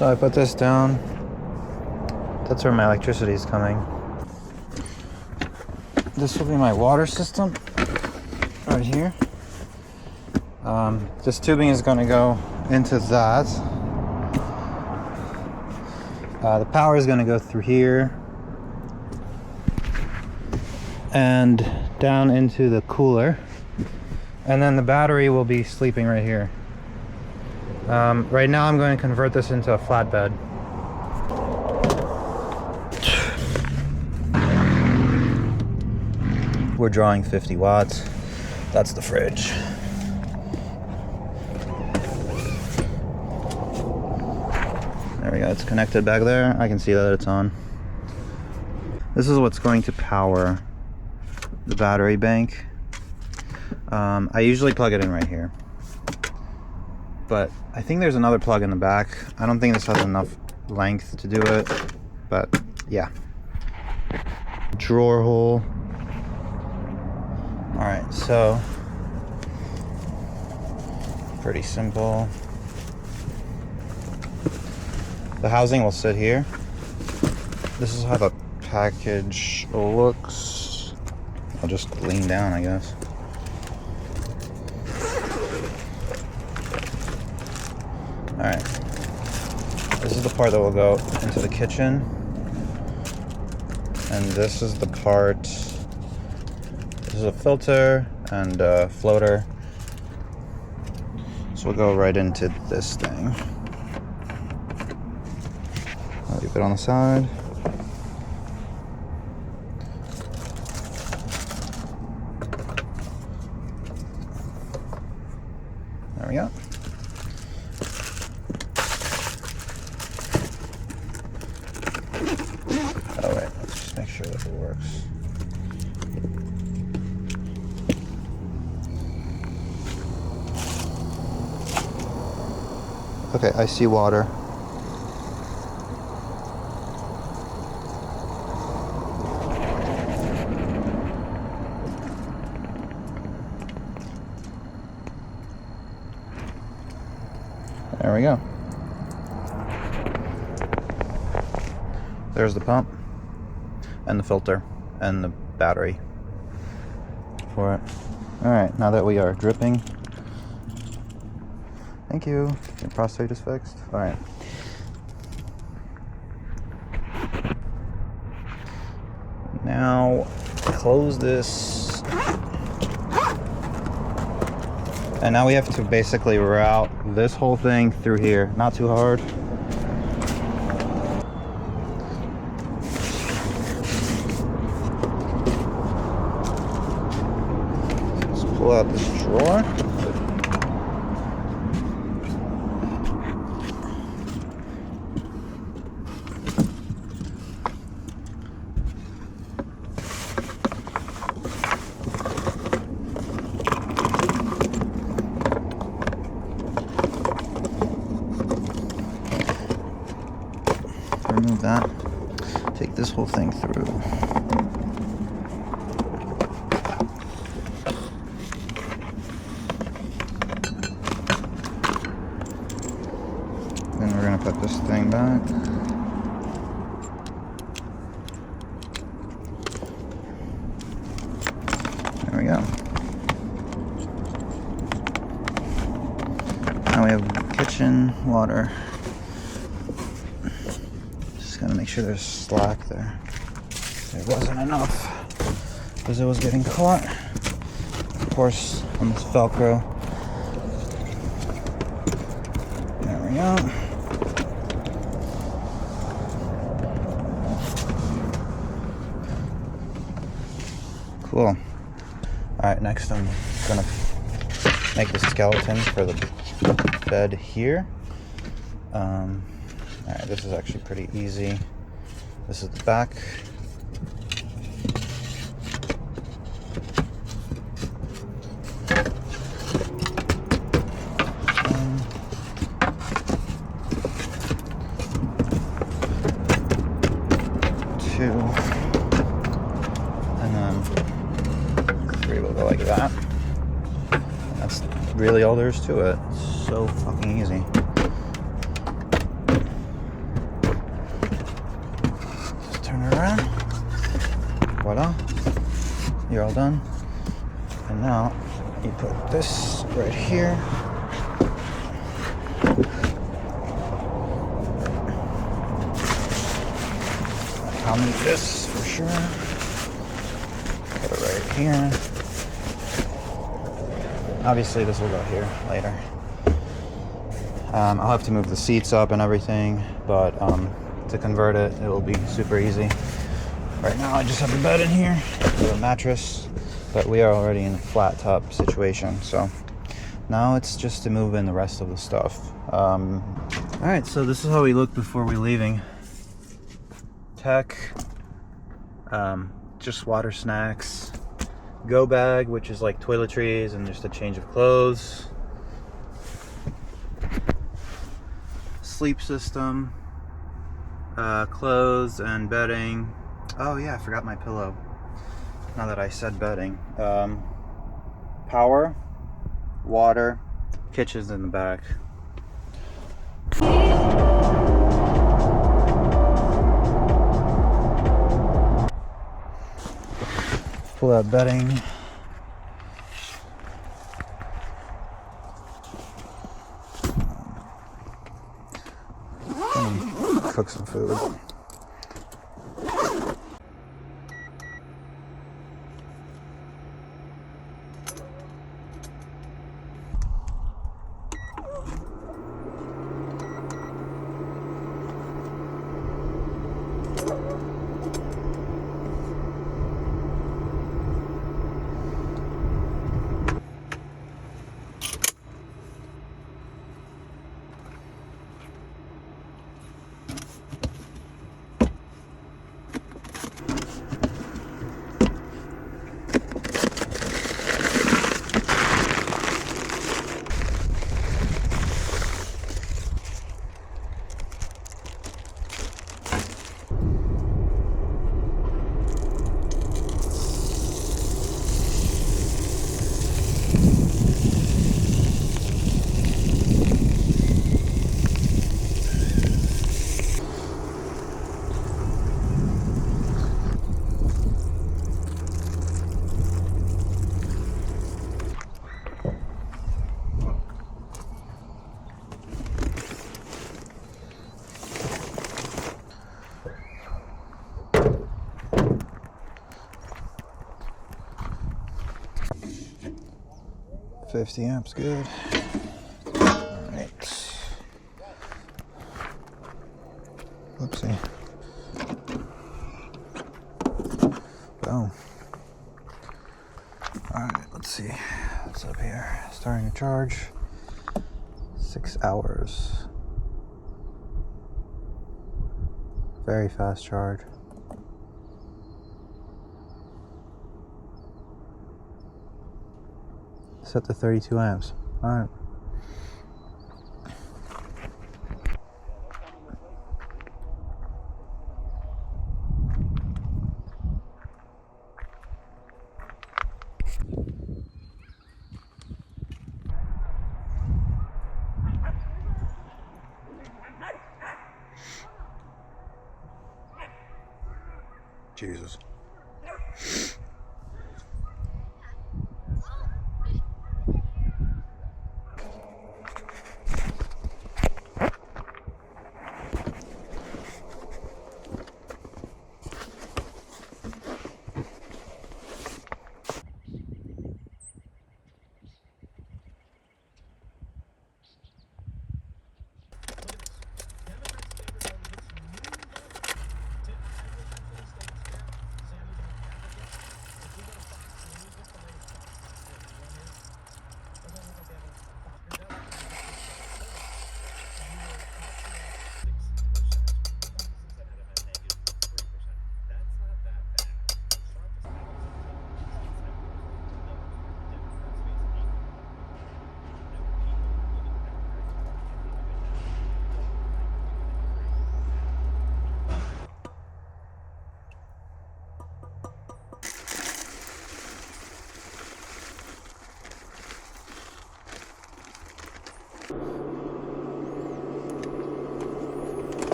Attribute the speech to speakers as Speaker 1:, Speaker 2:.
Speaker 1: So I put this down. That's where my electricity is coming. This will be my water system right here. This tubing is going to go into that. The power is going to go through here and down into the cooler, and then the battery will be sleeping right here. Right now I'm going to convert this into a flatbed. We're drawing 50 watts. That's the fridge. There we go, it's connected back there. I can see that it's on. This is what's going to power the battery bank. I usually plug it in right here, but I think there's another plug in the back. I don't think this has enough length to do it, but yeah. Drawer hole. All right, so pretty simple. The housing will sit here. This is how the package looks. I'll just lean down, I guess. All right, this is the part that will go into the kitchen, and this is the part. This is a filter and a floater, so we'll go right into this thing. I'll leave it on the side. There we go. Oh wait, let's just make sure that it works. Okay, I see water. There we go. There's the pump and the filter and the battery for it. All right, now that we are dripping, thank you. Your prostate is fixed. All right. Now close this. And now we have to basically route this whole thing through here. Not too hard. Let's pull out this drawer. Remove that. Take this whole thing through. Then we're going to put this thing back. There we go. Now we have kitchen water. Gotta make sure there's slack there. There wasn't enough because it was getting caught. Of course, on this Velcro. There we go. Cool. All right, next I'm gonna make the skeleton for the bed here. Alright, this is actually pretty easy. This is the back. Two. And then three will go like that. And that's really all there is to it. It's so fucking easy. Voila. You're all done. And now you put this right here. I'll need this for sure. Put it right here. Obviously this will go here later. I'll have to move the seats up and everything, but to convert it, it will be super easy. Right now I just have the bed in here with a mattress, but we are already in a flat top situation, so now it's just to move in the rest of the stuff. Alright, so this is how we look before we're leaving. Tech, just water, snacks, go bag, which is like toiletries and just a change of clothes, sleep system, clothes and bedding. Oh yeah, I forgot my pillow. Now that I said bedding. Power, water, kitchen's in the back. Pull out bedding. Cook some food. $50 amps, good. Alright. Oopsie. Boom. Alright, let's see what's up here. Starting to charge. 6 hours. Very fast charge. Set to 32 amps. Alright. Jesus.